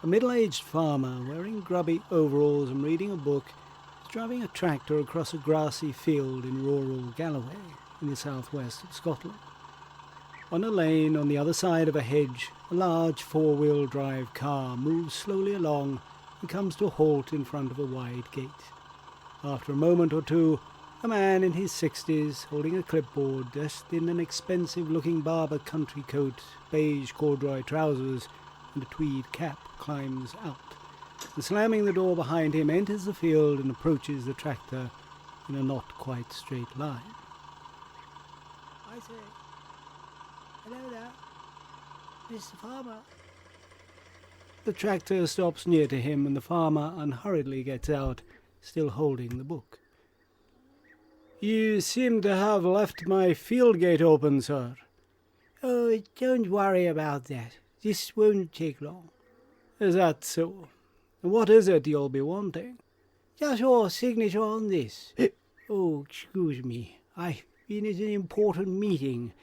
A middle-aged farmer wearing grubby overalls and reading a book is driving a tractor across a grassy field in rural Galloway in the southwest of Scotland. On a lane on the other side of a hedge, a large four-wheel drive car moves slowly along and comes to a halt in front of a wide gate. After a moment or two, a man in his 60s, holding a clipboard, dressed in an expensive-looking Barber country coat, beige corduroy trousers, and a tweed cap, climbs out, and slamming the door behind him, enters the field and approaches the tractor in a not-quite straight line. I say, hello there, Mr. Farmer. The tractor stops near to him, and the farmer unhurriedly gets out, still holding the book. "You seem to have left my field gate open, sir." "Oh, don't worry about that. This won't take long." "Is that so? And what is it you'll be wanting?" "Just your signature on this." "Oh, excuse me. I've been at an important meeting."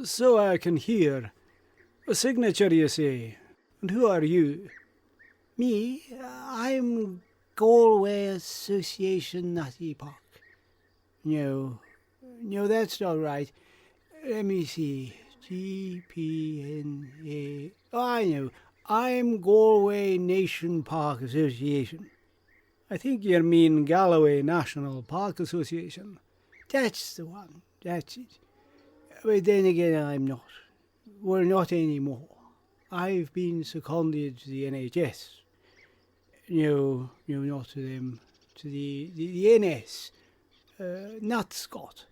"So I can hear. A signature, you say. And who are you?" "Me? I'm Galloway Association Nutty Park." No, that's not right. Let me see. GPNA. Oh, I know. I'm Galloway National Park Association. "I think you mean Galloway National Park Association." "That's the one. That's it. But then again, I'm not. Well, not anymore. I've been seconded to the NHS. No, not to them. To the NS. Nut Scot."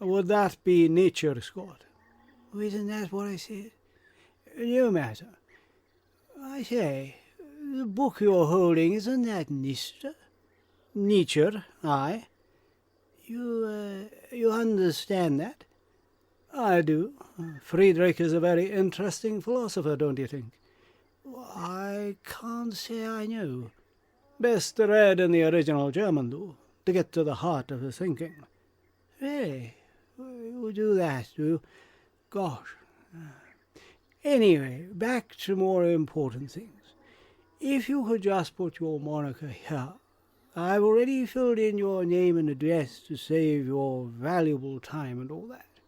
"Would that be Nature Scot?" "Oh, isn't that what I said? No matter. I say, the book you're holding, isn't that Nister?" "Nature, aye." You understand that?" "I do. Friedrich is a very interesting philosopher, don't you think?" "I can't say I know." "Best read in the original German, though, to get to the heart of his thinking." "Really? You do that, do you? Gosh. Anyway, back to more important things. If you could just put your moniker here. I've already filled in your name and address to save your valuable time and all that."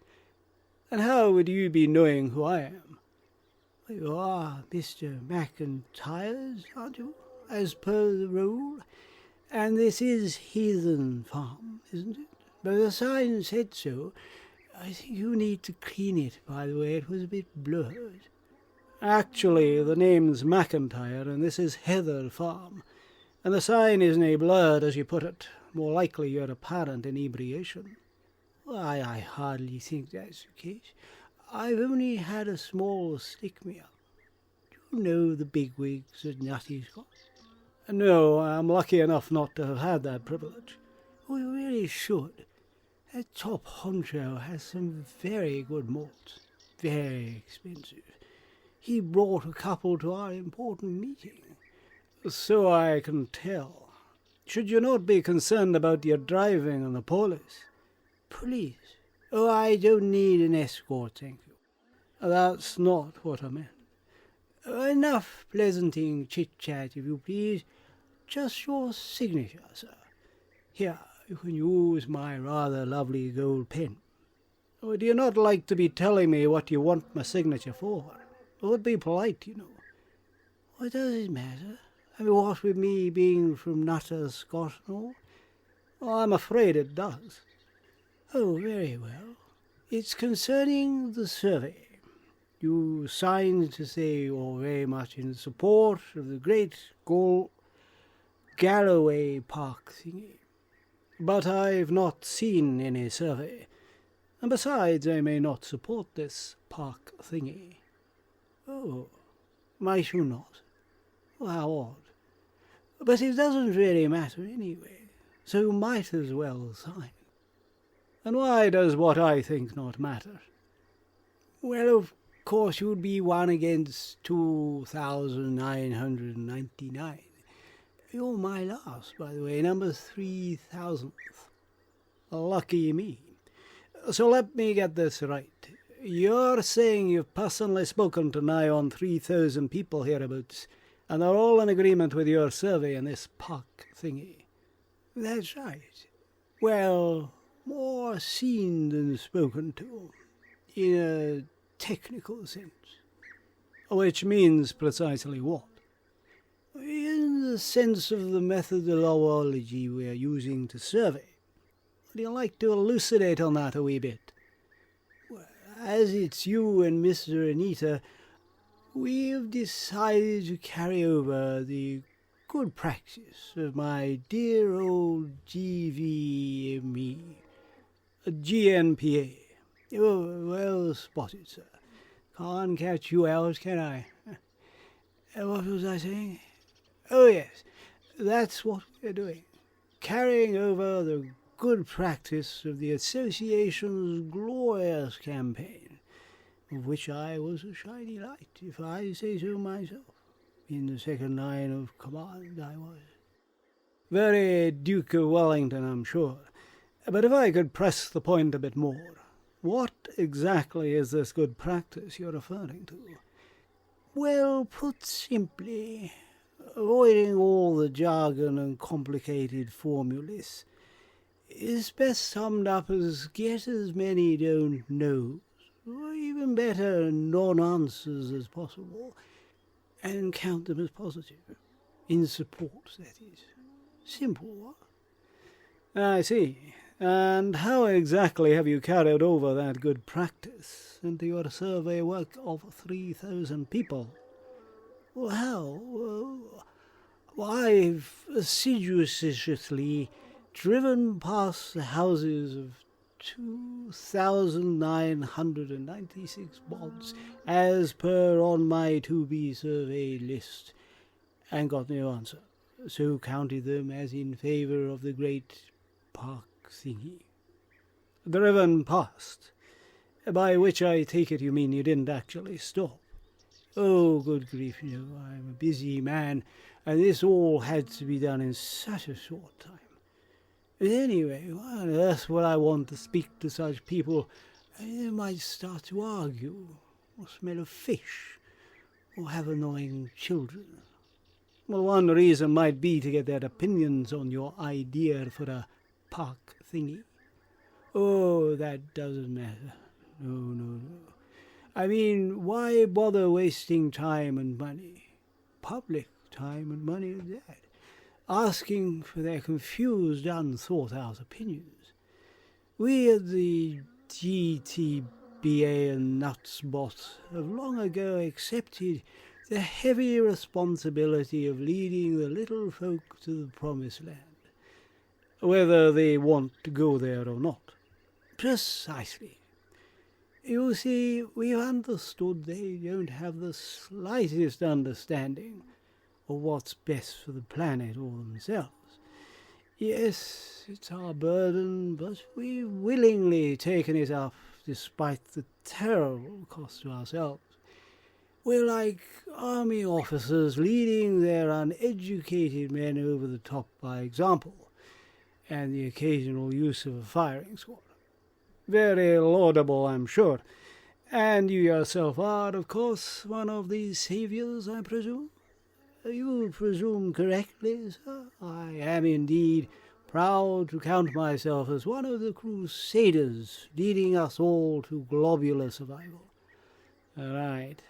"And how would you be knowing who I am?" "You are Mr. McIntyre's, aren't you, as per the rule? And this is Heathen Farm, isn't it? But the sign said so. I think you need to clean it, by the way. It was a bit blurred." "Actually, the name's McIntyre, and this is Heather Farm. And the sign isn't blurred, as you put it. More likely your apparent inebriation." "Why, I hardly think that's the case. I've only had a small stick-me-up. Do you know the bigwigs at Nutty Scot?" "No, I'm lucky enough not to have had that privilege." "Oh, you really should. That top honcho has some very good malts. Very expensive. He brought a couple to our important meeting." "So I can tell. Should you not be concerned about your driving and the police?" "Police? Oh, I don't need an escort, thank you." "That's not what I meant." Enough pleasanting chit-chat, if you please. Just your signature, sir. Here, you can use my rather lovely gold pen." "Would you not like to be telling me what you want my signature for? It would be polite, you know." "What does it matter? I mean, what with me being from Nutter Scot and all?" "I'm afraid it does." "Oh, very well. It's concerning the survey. You signed to say you're very much in support of the great Galloway Park thingy." "But I've not seen any survey. And besides, I may not support this park thingy." "Oh, might you not? How odd. But it doesn't really matter anyway, so you might as well sign." "And why does what I think not matter?" "Well, of course you'd be one against 2,999. You're my last, by the way, number 3,000th. Lucky me. So let me get this right. You're saying you've personally spoken to nigh on 3,000 people hereabouts, And they're all in agreement with your survey and this park thingy. That's right. Well, more seen than spoken to, in a technical sense. Which means precisely what? In the sense of the methodology we are using to survey. Would you like to elucidate on that a wee bit? Well, as it's you and Mr. Anita, we've decided to carry over the good practice of my dear old GVME. GNPA. Oh, well spotted, sir. Can't catch you out, can I? What was I saying? Oh, yes, that's what we're doing. Carrying over the good practice of the Association's glorious campaign, of which I was a shining light, if I say so myself. In the second line of command I was. Very Duke of Wellington, I'm sure. But if I could press the point a bit more, what exactly is this good practice you're referring to? Well, put simply, avoiding all the jargon and complicated formulas, is best summed up as get as many don't knows, or even better, non-answers as possible, and count them as positive. In support, that is. Simple, what? I see. And how exactly have you carried over that good practice into your survey work of 3,000 people? Well, how? Well, I've assiduously driven past the houses of 2,996 bods, as per on my to-be surveyed list, and got no answer, so counted them as in favour of the great park thingy. Driven past, by which I take it you mean you didn't actually stop. Oh, good grief, no, I'm a busy man, and this all had to be done in such a short time. But anyway, why on earth would I want to speak to such people? They might start to argue, or smell of fish, or have annoying children. Well, one reason might be to get their opinions on your idea for a park thingy. Oh, that doesn't matter. No. I mean, why bother wasting time and money? Public time and money at that. Asking for their confused, unthought-out opinions. We at the GTBA and Nutsbot have long ago accepted the heavy responsibility of leading the little folk to the promised land, whether they want to go there or not. Precisely. You see, we've understood they don't have the slightest understanding of what's best for the planet or themselves. Yes, it's our burden, but we've willingly taken it up despite the terrible cost to ourselves. We're like army officers leading their uneducated men over the top by example, and the occasional use of a firing squad. Very laudable, I'm sure. And you yourself are, of course, one of these saviours, I presume? You presume correctly, sir. I am indeed proud to count myself as one of the crusaders leading us all to globular survival. Right.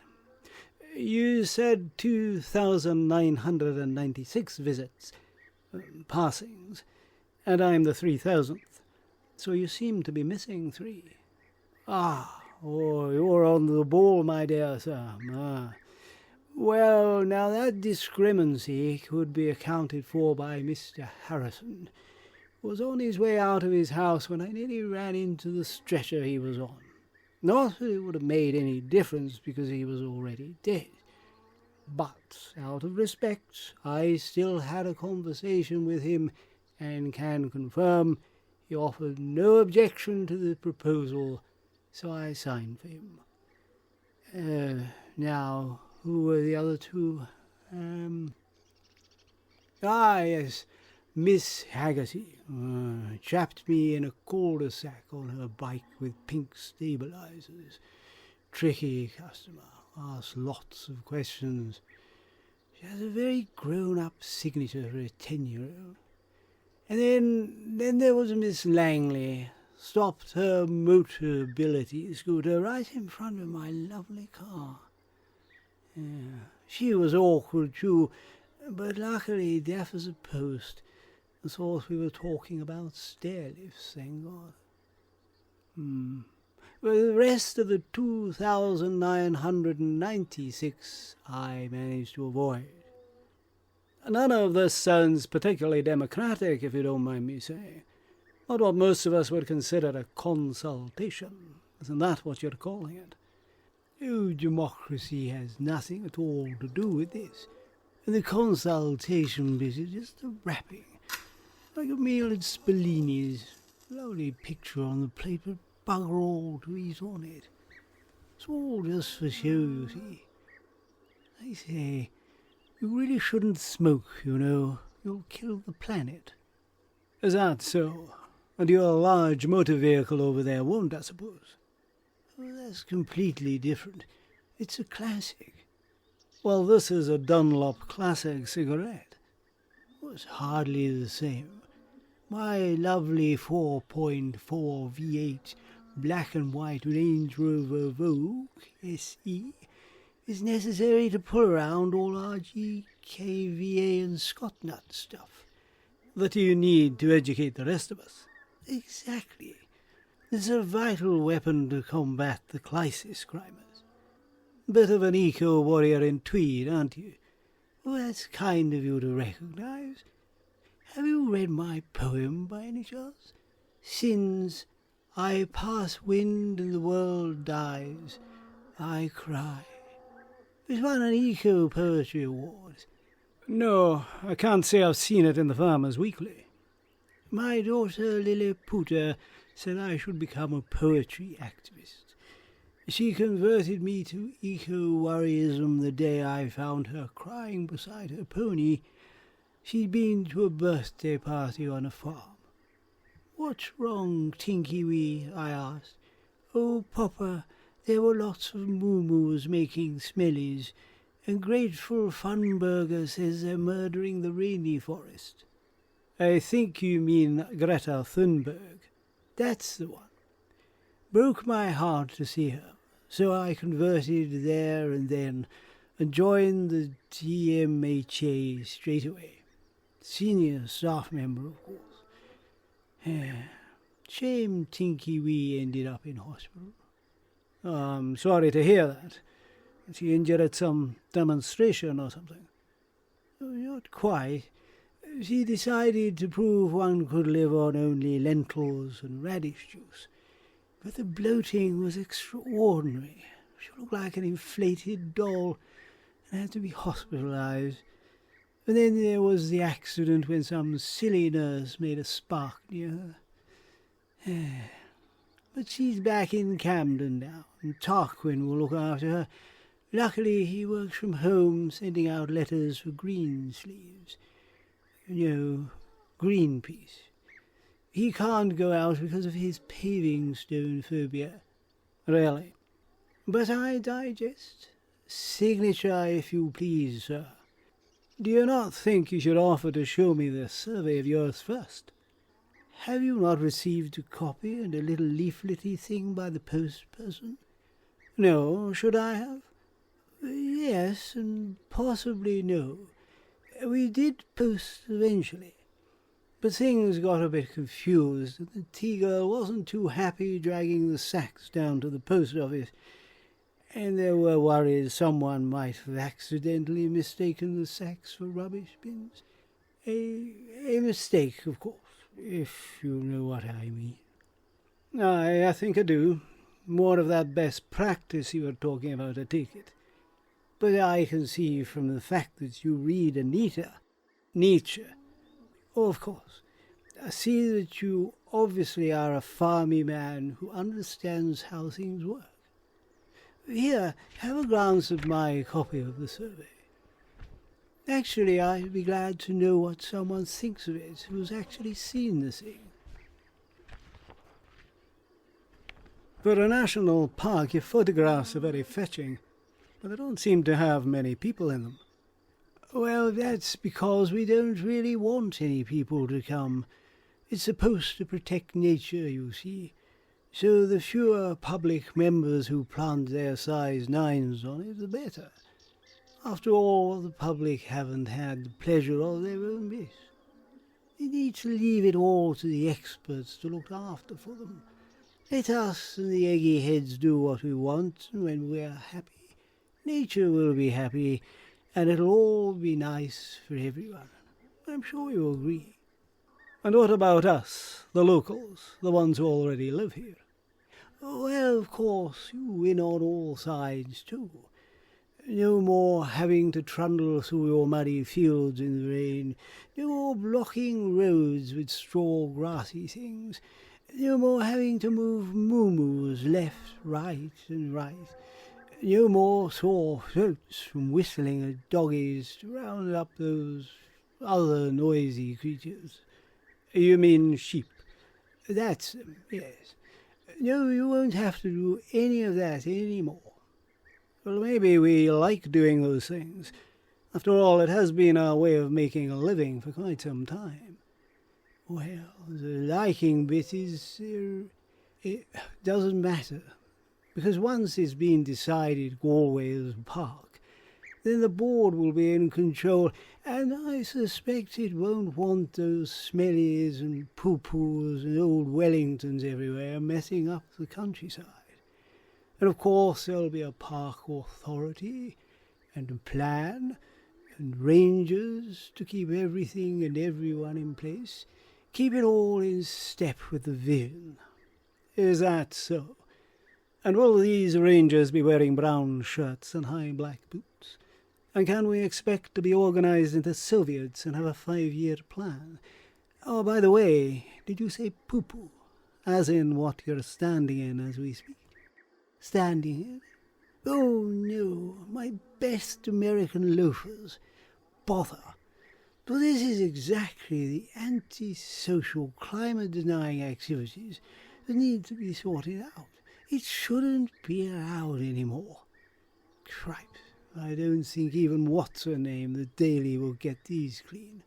You said 2,996 visits, passings, and I'm the 3,000th. So you seem to be missing 3. You're on the ball, my dear sir. Well, now that discrepancy could be accounted for by Mr. Harrison, who was on his way out of his house when I nearly ran into the stretcher he was on. Not that it would have made any difference because he was already dead. But, out of respect, I still had a conversation with him and can confirm he offered no objection to the proposal, so I signed for him. Now, who were the other two? Yes, Miss Haggerty. Trapped me in a cul-de-sac on her bike with pink stabilizers. Tricky customer. Asked lots of questions. She has a very grown-up signature for a 10-year-old. And then there was Miss Langley. Stopped her motor-ability scooter right in front of my lovely car. Yeah, she was awkward too, but luckily deaf as a post and thought we were talking about stair lifts, thank God. Well, the rest of the 2,996 I managed to avoid. None of this sounds particularly democratic, if you don't mind me saying. Not what most of us would consider a consultation. Isn't that what you're calling it? Oh, democracy has nothing at all to do with this. And the consultation bit is just a wrapping. Like a meal at Spellini's. Lovely picture on the plate, but bugger all to eat on it. It's all just for show, you see. I say, you really shouldn't smoke, you know. You'll kill the planet. Is that so? And your large motor vehicle over there won't, I suppose? Oh, that's completely different. It's a classic. Well, this is a Dunlop Classic cigarette. Oh, it's hardly the same. My lovely 4.4 V8 black and white Range Rover Vogue SE is necessary to pull around all our GKVA and Scotnut stuff. That you need to educate the rest of us. Exactly. It's a vital weapon to combat the crisis crimers. Bit of an eco-warrior in tweed, aren't you? Well, that's kind of you to recognise. Have you read my poem by any chance? Sins, I pass wind and the world dies. I cry. It's won an Eco Poetry Award. No, I can't say I've seen it in the Farmers Weekly. My daughter Lilliputta said I should become a poetry activist. She converted me to eco-warriorism the day I found her crying beside her pony. She'd been to a birthday party on a farm. "What's wrong, Tinky Wee?" I asked. "Oh, Papa, there were lots of moo-moos making smellies, and Grateful Funburger says they're murdering the rainy forest." I think you mean Greta Thunberg. That's the one. Broke my heart to see her, so I converted there and then and joined the TMHA straight away. Senior staff member, of course. Shame Tinky Wee ended up in hospital. I'm sorry to hear that. Is he injured at some demonstration or something? Oh, not quite. She decided to prove one could live on only lentils and radish juice. But the bloating was extraordinary. She looked like an inflated doll and had to be hospitalized. And then there was the accident when some silly nurse made a spark near her. But she's back in Camden now, and Tarquin will look after her. Luckily, he works from home, sending out letters for Greensleeves. You know, Greenpeace. He can't go out because of his paving stone phobia. Really? But I digest. Signature, if you please, sir. Do you not think you should offer to show me this survey of yours first? Have you not received a copy and a little leaflety thing by the post person? No, should I have? Yes, and possibly no. We did post eventually, but things got a bit confused, and the tea-girl wasn't too happy dragging the sacks down to the post office, and there were worries someone might have accidentally mistaken the sacks for rubbish bins. A mistake, of course, if you know what I mean. I think I do. More of that best practice you were talking about, I take it. But I can see from the fact that you read Nietzsche. Oh, of course. I see that you obviously are a farmy man who understands how things work. Here, have a glance at my copy of the survey. Actually, I'd be glad to know what someone thinks of it who's actually seen the thing. For a national park, your photographs are very fetching, but they don't seem to have many people in them. Well, that's because we don't really want any people to come. It's supposed to protect nature, you see. So the fewer public members who plant their size 9s on it, the better. After all, the public haven't had the pleasure of their own bit. They need to leave it all to the experts to look after for them. Let us and the eggy heads do what we want, and when we're happy, nature will be happy, and it'll all be nice for everyone. I'm sure you agree. And what about us, the locals, the ones who already live here? Well, of course, you win on all sides too. No more having to trundle through your muddy fields in the rain. No more blocking roads with straw grassy things. No more having to move moo-moos left, right and right. No more sore throats from whistling at doggies to round up those other noisy creatures. You mean sheep? That's them, yes. No, you won't have to do any of that any more. Well, maybe we like doing those things. After all, it has been our way of making a living for quite some time. Well, the liking bit is... it doesn't matter. Because once it's been decided Galloway is a park, then the board will be in control, and I suspect it won't want those smellies and poo-poos and old Wellingtons everywhere messing up the countryside. And of course there'll be a park authority and a plan and rangers to keep everything and everyone in place, keep it all in step with the vision. Is that so? And will these rangers be wearing brown shirts and high black boots? And can we expect to be organised into Soviets and have a 5-year plan? Oh, by the way, did you say poo-poo? As in what you're standing in as we speak? Standing in? Oh, no, my best American loafers. Bother. But this is exactly the anti-social, climate-denying activities that need to be sorted out. It shouldn't be allowed anymore. Cripes, I don't think even what's-her-name, the Daily, will get these clean.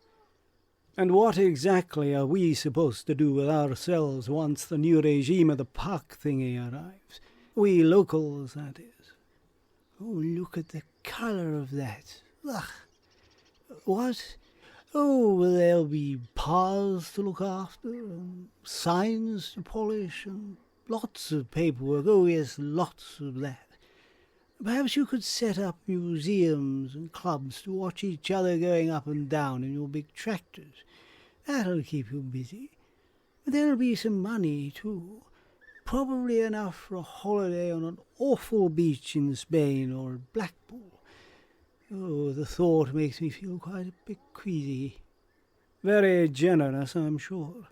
And what exactly are we supposed to do with ourselves once the new regime of the park thingy arrives? We locals, that is. Oh, look at the colour of that. Ugh. What? Oh, well, there'll be paths to look after, and signs to polish, and lots of paperwork. Oh, yes, lots of that. Perhaps you could set up museums and clubs to watch each other going up and down in your big tractors. That'll keep you busy. But there'll be some money, too. Probably enough for a holiday on an awful beach in Spain or Blackpool. Oh, the thought makes me feel quite a bit queasy. Very generous, I'm sure.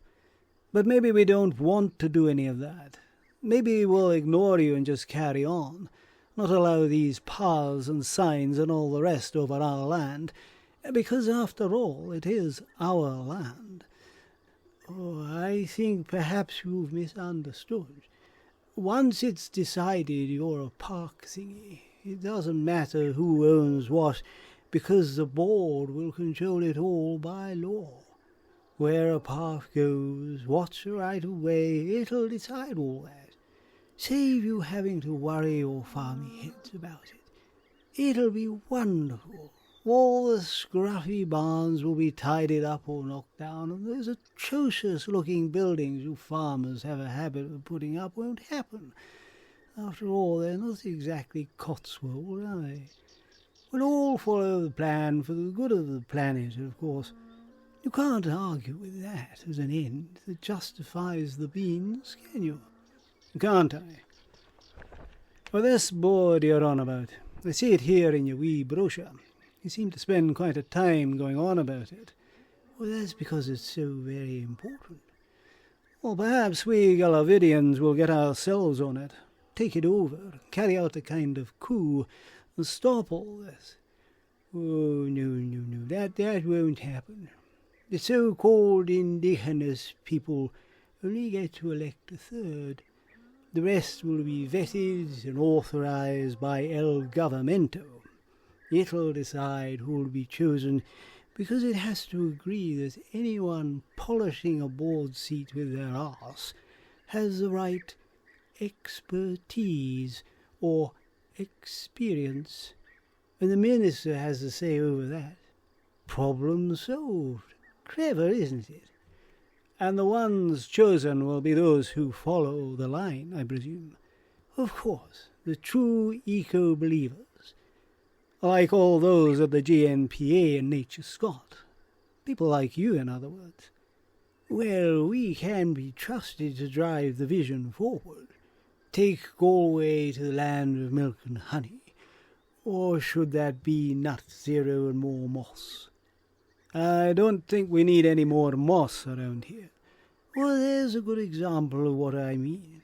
But maybe we don't want to do any of that. Maybe we'll ignore you and just carry on, not allow these paths and signs and all the rest over our land, because after all, it is our land. Oh, I think perhaps you've misunderstood. Once it's decided you're a park thingy, it doesn't matter who owns what, because the board will control it all by law. Where a park goes, what's the right of way, it'll decide all that. Save you having to worry your farmy heads about it. It'll be wonderful. All the scruffy barns will be tidied up or knocked down, and those atrocious-looking buildings you farmers have a habit of putting up won't happen. After all, they're not exactly Cotswold, are they? We'll all follow the plan for the good of the planet, of course. You can't argue with that as an end that justifies the means, can you? Can't I? Well, this board you're on about, I see it here in your wee brochure. You seem to spend quite a time going on about it. Well, that's because it's so very important. Well, perhaps we Gallovidians will get ourselves on it, take it over, carry out a kind of coup, and stop all this. Oh, no, that won't happen. The so-called indigenous people only get to elect a third. The rest will be vetted and authorized by El Governmento. It'll decide who'll be chosen, because it has to agree that anyone polishing a board seat with their arse has the right expertise or experience, and the minister has the say over that. Problem solved. Clever, isn't it? And the ones chosen will be those who follow the line, I presume. Of course, the true eco-believers, like all those at the GNPA and Nature Scott. People like you, in other words. Well, we can be trusted to drive the vision forward. Take Galway to the land of milk and honey. Or should that be nut zero and more moss? I don't think we need any more moss around here. Well, there's a good example of what I mean.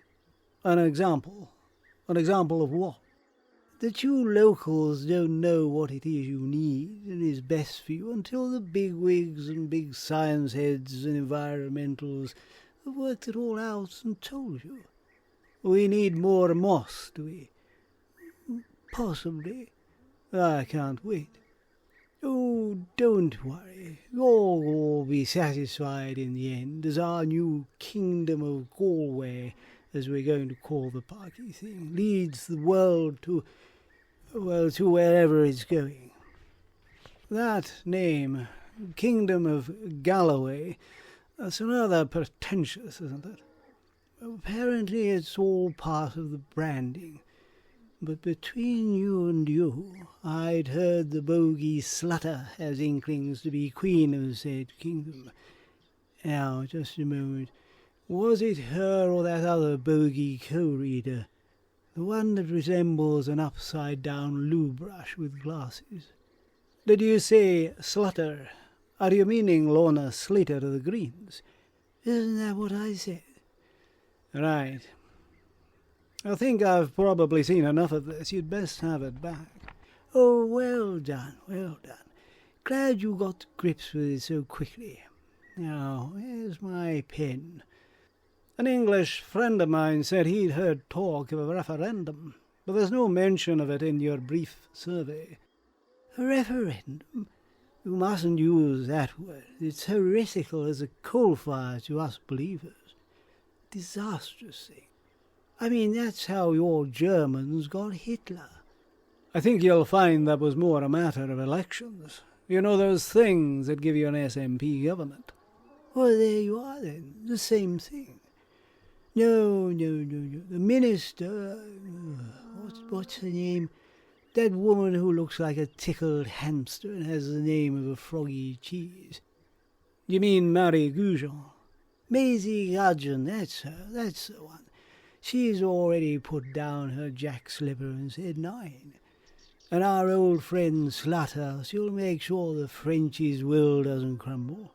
An example? An example of what? That you locals don't know what it is you need and is best for you until the big wigs and big science heads and environmentals have worked it all out and told you. We need more moss, do we? Possibly. I can't wait. Oh, don't worry. You'll all be satisfied in the end as our new kingdom of Galway, as we're going to call the parky thing, leads the world to wherever it's going. That name, Kingdom of Galloway, that's rather pretentious, isn't it? Apparently it's all part of the branding. But between you and you, I'd heard the bogey Slutter has inklings to be queen of said kingdom. Now, just a moment. Was it her or that other bogey co-reader? The one that resembles an upside-down loo brush with glasses? Did you say Slutter? Are you meaning Lorna Slater of the Greens? Isn't that what I said? Right. I think I've probably seen enough of this. You'd best have it back. Oh, well done, well done. Glad you got to grips with it so quickly. Now, where's my pen? An English friend of mine said he'd heard talk of a referendum, but there's no mention of it in your brief survey. A referendum? You mustn't use that word. It's heretical as a coal fire to us believers. Disastrous thing. I mean, that's how your Germans got Hitler. I think you'll find that was more a matter of elections. You know, those things that give you an SNP government. Well, there you are then, the same thing. No. The minister, what's her name? That woman who looks like a tickled hamster and has the name of a froggy cheese. You mean Marie Goujon? Maisie Gudgeon, that's her, that's the one. She's already put down her jack slipper and said 9. And our old friend Slutter, she'll make sure the Frenchie's will doesn't crumble.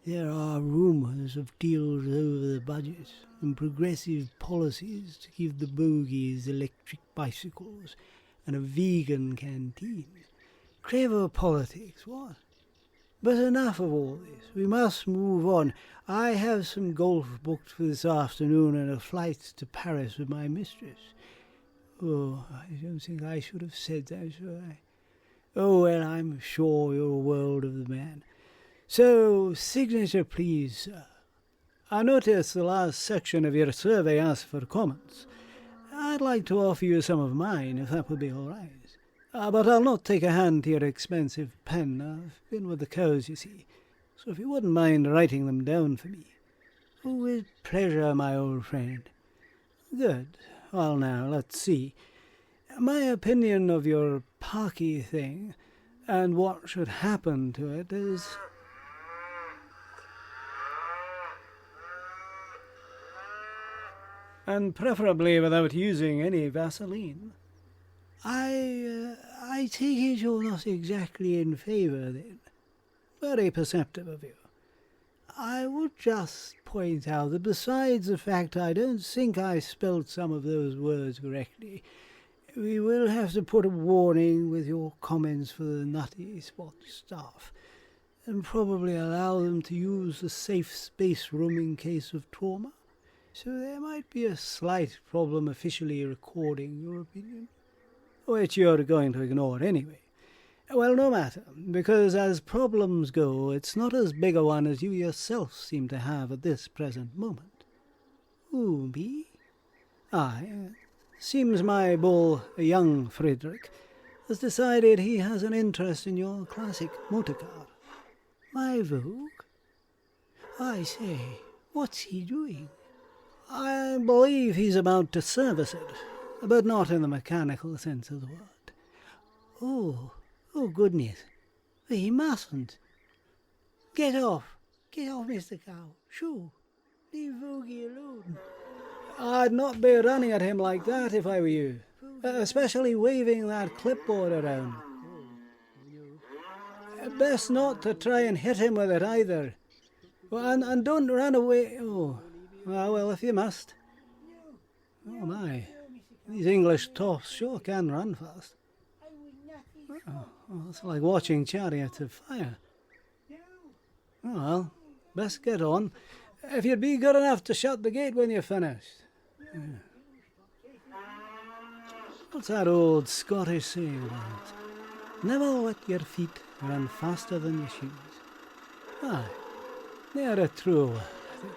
There are rumours of deals over the budget and progressive policies to give the bogies electric bicycles and a vegan canteen. Clever politics, what? But enough of all this. We must move on. I have some golf booked for this afternoon and a flight to Paris with my mistress. Oh, I don't think I should have said that, should I? Oh, well, I'm sure you're a world of the man. So, signature, please, sir. I noticed the last section of your survey asked for comments. I'd like to offer you some of mine, if that would be all right. But I'll not take a hand to your expensive pen. I've been with the cows, you see. So if you wouldn't mind writing them down for me. Oh, with pleasure, my old friend. Good. Well, now, let's see. My opinion of your parky thing and what should happen to it is... and preferably without using any Vaseline. I take it you're not exactly in favour, then. Very perceptive of you. I would just point out that besides the fact I don't think I spelt some of those words correctly, we will have to put a warning with your comments for the nutty spot staff, and probably allow them to use the safe space room in case of trauma. So there might be a slight problem officially recording your opinion, which you're going to ignore anyway. Well, no matter, because as problems go, it's not as big a one as you yourself seem to have at this present moment. Who, me? Aye, seems my bull, young Frederick, has decided he has an interest in your classic motor car. My Vogue? I say, what's he doing? I believe he's about to service it, but not in the mechanical sense of the word. Oh goodness, he mustn't. Get off, Mr. Cow. Shoo, leave Vogie alone. I'd not be running at him like that if I were you, especially waving that clipboard around. Best not to try and hit him with it either. And don't run away. Oh, well, if you must. Oh my, these English toffs sure can run fast. Oh, it's like watching chariots of fire. Oh, well, best get on. If you'd be good enough to shut the gate when you're finished. Yeah. What's that old Scottish saying about? Never let your feet run faster than your shoes. Aye, they're a true word, I think.